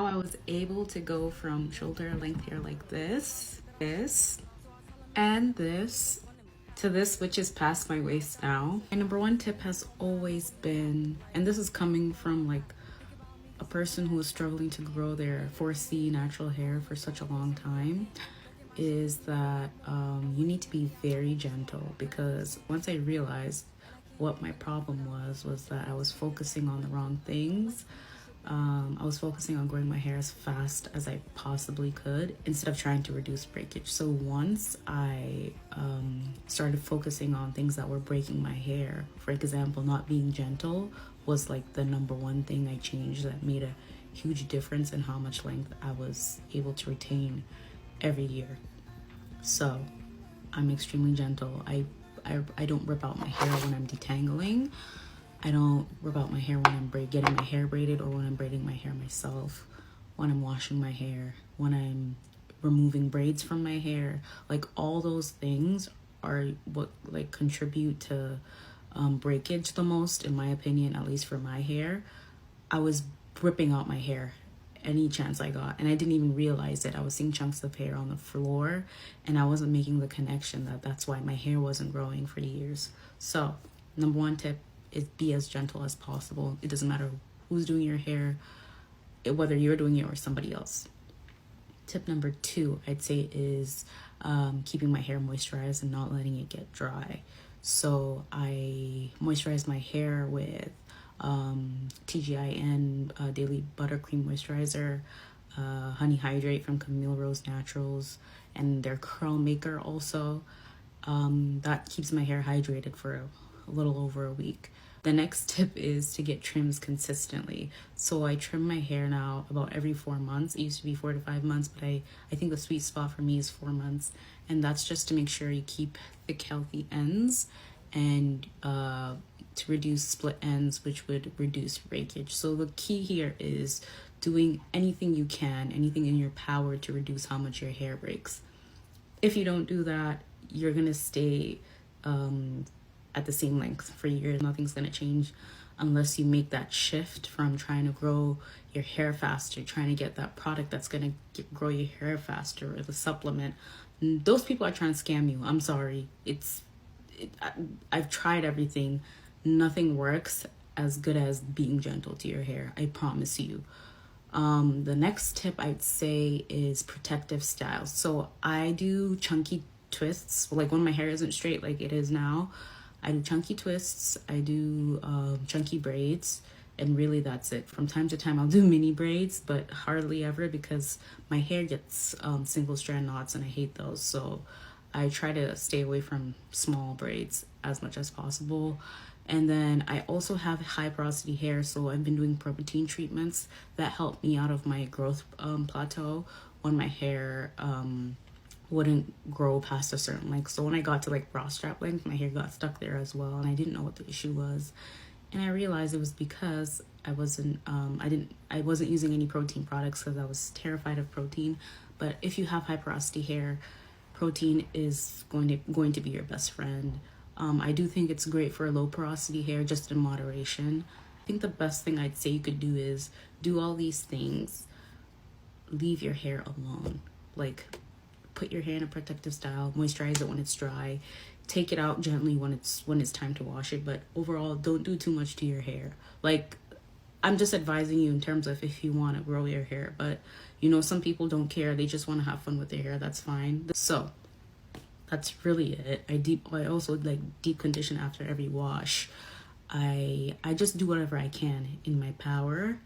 I was able to go from shoulder length hair like this, and this, to this, which is past my waist now. My number one tip has always been, and this is coming from like a person who was struggling to grow their 4C natural hair for such a long time, is that you need to be very gentle, because once I realized what my problem was that I was focusing on the wrong things. I was focusing on growing my hair as fast as I possibly could instead of trying to reduce breakage. So once I started focusing on things that were breaking my hair, for example, not being gentle was like the number one thing I changed that made a huge difference in how much length I was able to retain every year. So I'm extremely gentle. I don't rip out my hair when I'm detangling. I don't rip out my hair when I'm getting my hair braided, or when I'm braiding my hair myself, when I'm washing my hair, when I'm removing braids from my hair. Like, all those things are what like contribute to breakage the most, in my opinion, at least for my hair. I was ripping out my hair any chance I got, and I didn't even realize it. I was seeing chunks of hair on the floor, and I wasn't making the connection that that's why my hair wasn't growing for years. So number one tip is be as gentle as possible. It doesn't matter who's doing your hair, whether you're doing it or somebody else. Tip number two, I'd say, is keeping my hair moisturized and not letting it get dry. So I moisturize my hair with TGIN Daily Buttercream Moisturizer, Honey Hydrate from Camille Rose Naturals, and their Curl Maker also. That keeps my hair hydrated for a little over a week. The next tip is to get trims consistently. So I trim my hair now about every 4 months. It used to be 4 to 5 months, but I think the sweet spot for me is 4 months. And that's just to make sure you keep thick, healthy ends, and to reduce split ends, which would reduce breakage. So the key here is doing anything you can, anything in your power to reduce how much your hair breaks. If you don't do that, you're gonna stay at the same length for years. Nothing's gonna change unless you make that shift from trying to grow your hair faster, trying to get that product that's gonna grow your hair faster, or the supplement. Those people are trying to scam you. I'm sorry. I've tried everything. Nothing works as good as being gentle to your hair. I promise you. The next tip I'd say is protective styles. So I do chunky twists. Like when my hair isn't straight like it is now, I do chunky twists, I do chunky braids, and really that's it. From time to time I'll do mini braids, but hardly ever, because my hair gets single strand knots and I hate those. So I try to stay away from small braids as much as possible. And then I also have high porosity hair, so I've been doing protein treatments that help me out of my growth plateau when my hair wouldn't grow past a certain length. So when I got to like bra strap length, my hair got stuck there as well, and I didn't know what the issue was. And I realized it was because I wasn't using any protein products, because I was terrified of protein. But if you have high porosity hair, protein is going to be your best friend. I do think it's great for low porosity hair, just in moderation. I think the best thing I'd say you could do is do all these things, leave your hair alone. Like, put your hair in a protective style, moisturize it when it's dry, take it out gently when it's time to wash it. But overall, don't do too much to your hair. Like, I'm just advising you in terms of if you want to grow your hair, but you know, some people don't care. They just want to have fun with their hair. That's fine. So that's really it. I also like deep condition after every wash. I just do whatever I can in my power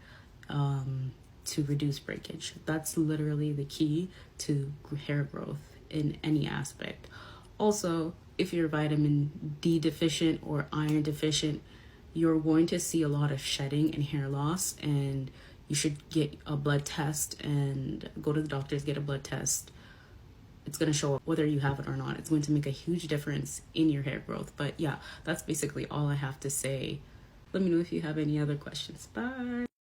to reduce breakage. That's literally the key to hair growth in any aspect. Also, if you're vitamin D deficient or iron deficient, you're going to see a lot of shedding and hair loss, and you should get a blood test and go to the doctors, get a blood test. It's going to show up whether you have it or not. It's going to make a huge difference in your hair growth. But yeah, that's basically all I have to say. Let me know if you have any other questions. Bye.